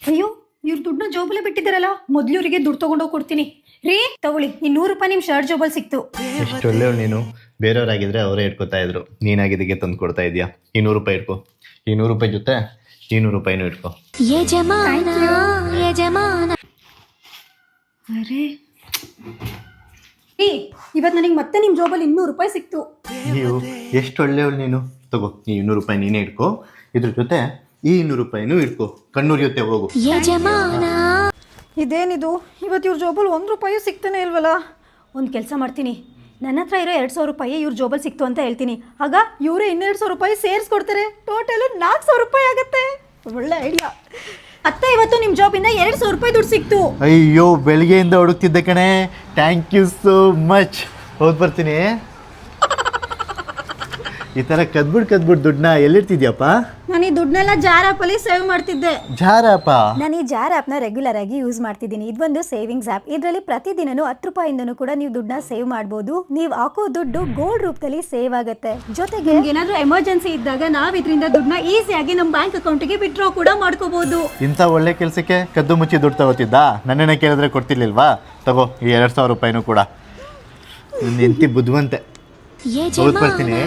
ಅಯ್ಯೋ ಇವ್ರು ದುಡ್ಡನ್ನ ಜೋಬಲ್ಲೇ ಬಿಟ್ಟಿದ್ದಾರಲ್ಲ, ಮೊದ್ಲು ಇವರಿಗೆ ದುಡ್ಡು ತಗೊಂಡೋಗಿ ಕೊಡ್ತೀನಿ. ರೀ ತಗೊಳ್ಳಿ, ಈ 100 ರೂಪಾಯಿ ನಿಮ್ ಶರ್ಟ್ ಜೋಬಲ್ ಸಿಕ್ತು. ಎಷ್ಟು ಒಳ್ಳೆಯವಳು ನೀನು. ಬೇರೆಯವರಾಗಿದ್ರೆ ಅವರೇ ಇಟ್ಕೋತಾ ಇದ್ರು, ನೀನಾಗಿದ್ದಕ್ಕೆ ತಂದು ಕೊಡ್ತಾ ಇದೀಯಾ. ಈ 100 ರೂಪಾಯಿ ಇಟ್ಕೋ. ಈ 100 ರೂಪಾಯಿ ಜೊತೆ ಈ 100 ರೂಪಾಯಿನೂ ಇಟ್ಕೋ. ಅರೆ ರೀ, ಇವತ್ತು ನನಗೆ ಮತ್ತೆ ನಿಮ್ ಜೋಬಲ್ಲಿ 200 ರೂಪಾಯಿ ಸಿಕ್ತು. ನೀವು ಎಷ್ಟು ಒಳ್ಳೆಯವಳು ನೀನು. ತಗೋ, ಈ 200 ರೂಪಾಯಿ ನೀನೇ ಇಟ್ಕೋ. ಇದ್ರ ಜೊತೆ ಈ 200 ರೂಪಾಯಿನೂ ಇಟ್ಕೋ. ಕಣ್ಣೂರಿಯುತ್ತೆ, ಹೋಗು. ಇದೇನಿದು, ಇವತ್ತು ಇವ್ರ ಜೋಬಲ್ಲಿ 1 ರೂಪಾಯಿ ಸಿಗ್ತಾನೆ ಇಲ್ವಲ್ಲ. ಒಂದು ಕೆಲಸ ಮಾಡ್ತೀನಿ, ನನ್ನ ಹತ್ರ ಇರೋ 200 ರೂಪಾಯಿ ಇವ್ರ ಜೋಬಲ್ ಸಿಕ್ತು ಅಂತ ಹೇಳ್ತೀನಿ. ಆಗ ಇವರೇ 200 ರೂಪಾಯಿ ಸೇರಿಸ್ಕೊಡ್ತಾರೆ. ಟೋಟಲ್ 400 ರೂಪಾಯಿ ಆಗುತ್ತೆ. ಒಳ್ಳೆ ಐಡಿಯಾ. ಅತ್ತ ಇವತ್ತು ನಿಮ್ಮ ಜಾಬಿಂದ 200 ರೂಪಾಯಿ ದುಡ್ಡು ಸಿಕ್ತು. ಅಯ್ಯೋ, ಬೆಳಿಗ್ಗೆಯಿಂದ ಹುಡುಕ್ತಿದ್ದೆ ಕಣೆ. Thank you so much. ಹೋಗಿ ಬರ್ತೀನಿ. ಈ ಥರ ಕದ್ಬಿಟ್ಟು ದುಡ್ಡನ್ನ ಎಲ್ಲಿರ್ತಿದ್ಯಪ್ಪ? ನಾನು ಈ ದುಡ್ಡನ್ನೆಲ್ಲ ಜಾರ್ ಆ್ಯಪಲ್ಲಿ ಸೇವ್ ಮಾಡ್ತಿದ್ದೆ. Jar app? ನಾನು ಈ ಜಾರ್ ಆ್ಯಪ್ನ ರೆಗ್ಯುಲರ್ ಆಗಿ ಯೂಸ್ ಮಾಡ್ತಿದ್ದೀನಿ. ಇದೊಂದು ಸೇವಿಂಗ್ಸ್ ಆ್ಯಪ್. ಇದರಲ್ಲಿ ಪ್ರತಿದಿನನೂ 10 ರೂಪಾಯಿಂದನೂ ಕೂಡ ನೀವು ದುಡ್ಡನ್ನ ಸೇವ್ ಮಾಡ್ಬೋದು. ನೀವು ಹಾಕೋ ದುಡ್ಡು ಗೋಲ್ಡ್ ರೂಪದಲ್ಲಿ ಸೇವ್ ಆಗುತ್ತೆ. ಜೊತೆಗೆ ಏನಾದರೂ ಎಮರ್ಜೆನ್ಸಿ ಇದ್ದಾಗ ನಾವು ಇದರಿಂದ ದುಡ್ಡನ್ನ ಈಸಿಯಾಗಿ ನಮ್ಮ ಬ್ಯಾಂಕ್ ಅಕೌಂಟಿಗೆ ವಿತ್ಡ್ರಾ ಕೂಡ ಮಾಡ್ಕೋಬಹುದು. ಇಂಥ ಒಳ್ಳೆ ಕೆಲಸಕ್ಕೆ ಕದ್ದು ಮುಚ್ಚಿ ದುಡ್ಡು ತಗೋತಿದ್ದ? ನನ್ನನ್ನ ಕೇಳಿದ್ರೆ ಕೊಡ್ತಿರ್ಲಿಲ್ವಾ? ತಗೋ ಈ 200 ರೂಪಾಯಿನೂ ಕೂಡ. ನಿಂತಿ ಬುದ್ಧಿವಂತೆ. ಹೋಗಿ ಬರ್ತೀನಿ.